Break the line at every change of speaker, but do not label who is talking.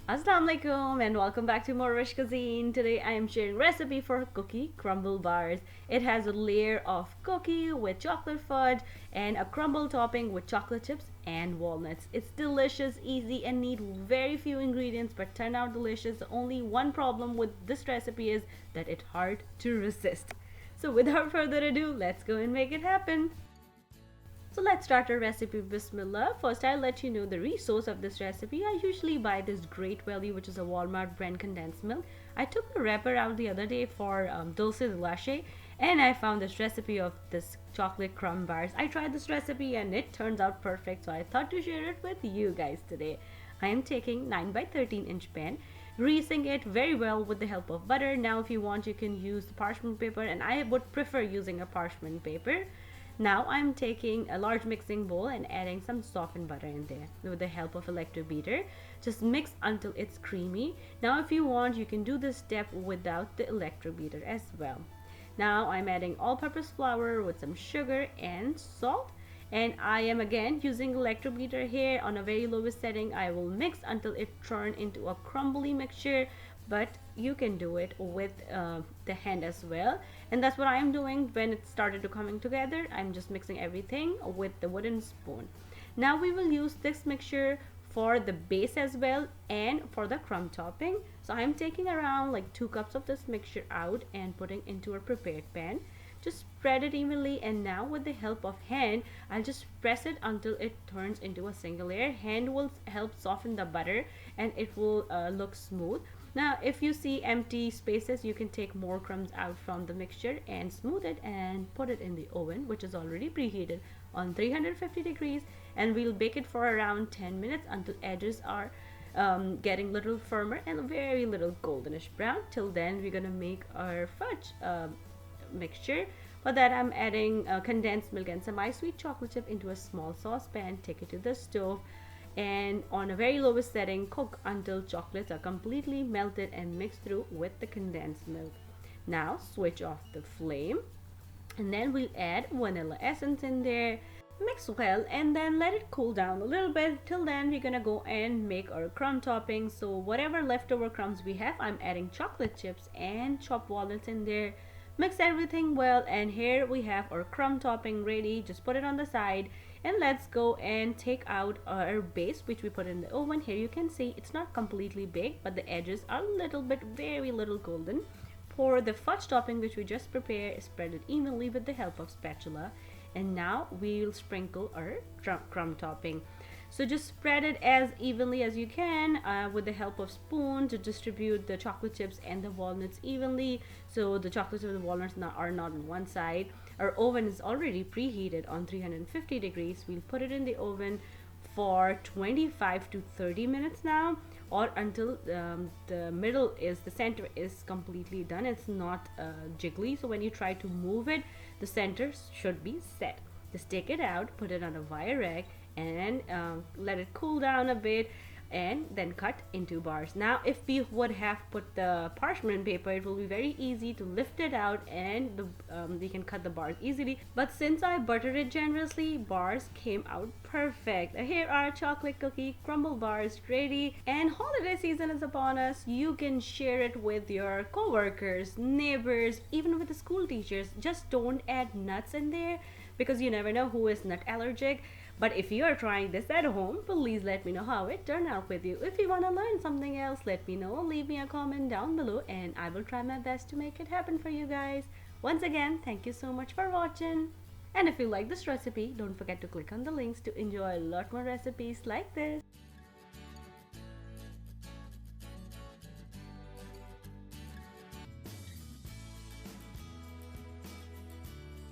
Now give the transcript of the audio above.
Assalamu alaikum and welcome back to morEwish cuisine. Today I am sharing recipe for cookie crumble bars. It has a layer of cookie with chocolate fudge and a crumble topping with chocolate chips and walnuts. It's delicious, easy and need very few ingredients but turn out delicious. The only one problem with this recipe is that it's hard to resist. So without further ado, let's go and make it happen. So let's start our recipe. Bismillah. First, I'll let you know the resource of this recipe. I usually buy this Great Value, which is a Walmart brand condensed milk. I took the wrapper out the other day for dulce de leche, and I found this recipe of this chocolate crumb bars. I tried this recipe and it turns out perfect, so I thought to share it with you guys today. I am taking 9 by 13 inch pan, greasing it very well with the help of butter. Now, if you want, you can use the parchment paper, and I would prefer using a parchment paper. Now I'm taking a large mixing bowl and adding some softened butter in there with the help of electric beater. Just mix until it's creamy. Now if you want, you can do this step without the electric beater as well. Now I'm adding all-purpose flour with some sugar and salt. And I am again using electric beater here on a very lowest setting. I will mix until it turns into a crumbly mixture, but you can do it with the hand as well, and that's what I am doing. When it started to coming together, I'm just mixing everything with the wooden spoon. Now we will use this mixture for the base as well and for the crumb topping. So I'm taking around like 2 cups of this mixture out and putting into a prepared pan. Just spread it evenly, and now with the help of hand, I'll just press it until it turns into a single layer. Hand will help soften the butter and it will look smooth. Now if you see empty spaces, you can take more crumbs out from the mixture and smooth it and put it in the oven, which is already preheated on 350 degrees, and we'll bake it for around 10 minutes until edges are getting a little firmer and very little goldenish brown. Till then, we're gonna make our fudge mixture. For that, I'm adding condensed milk and semi-sweet chocolate chip into a small saucepan. Take it to the stove and on a very lowest setting, cook until chocolates are completely melted and mixed through with the condensed milk. Now switch off the flame, and then we'll add vanilla essence in there. Mix well and then let it cool down a little bit. Till then, we're gonna go and make our crumb topping. So whatever leftover crumbs we have, I'm adding chocolate chips and chopped walnuts in there. Mix everything well, and here we have our crumb topping ready. Just put it on the side, and let's go and take out our base, which we put in the oven. Here you can see it's not completely baked, but the edges are a little bit, very little golden. Pour the fudge topping which we just prepared, spread it evenly with the help of spatula, and now we'll sprinkle our crumb topping. So just spread it as evenly as you can with the help of spoon to distribute the chocolate chips and the walnuts evenly. So the chocolates and the walnuts are not on one side. Our oven is already preheated on 350 degrees. We'll put it in the oven for 25 to 30 minutes now, or until the center is completely done. It's not jiggly, so when you try to move it, the center should be set. Just take it out, put it on a wire rack, and let it cool down a bit, and then cut into bars. Now if we would have put the parchment paper, it will be very easy to lift it out and we can cut the bars easily, but since I buttered it generously, bars came out perfect. Here are chocolate cookie crumble bars ready, and holiday season is upon us. You can share it with your co-workers, neighbors, even with the school teachers. Just don't add nuts in there because you never know who is nut allergic. But if you are trying this at home, please let me know how it turned out with you. If you want to learn something else, let me know. Leave me a comment down below and I will try my best to make it happen for you guys. Once again, thank you so much for watching. And if you like this recipe, don't forget to click on the links to enjoy a lot more recipes like this.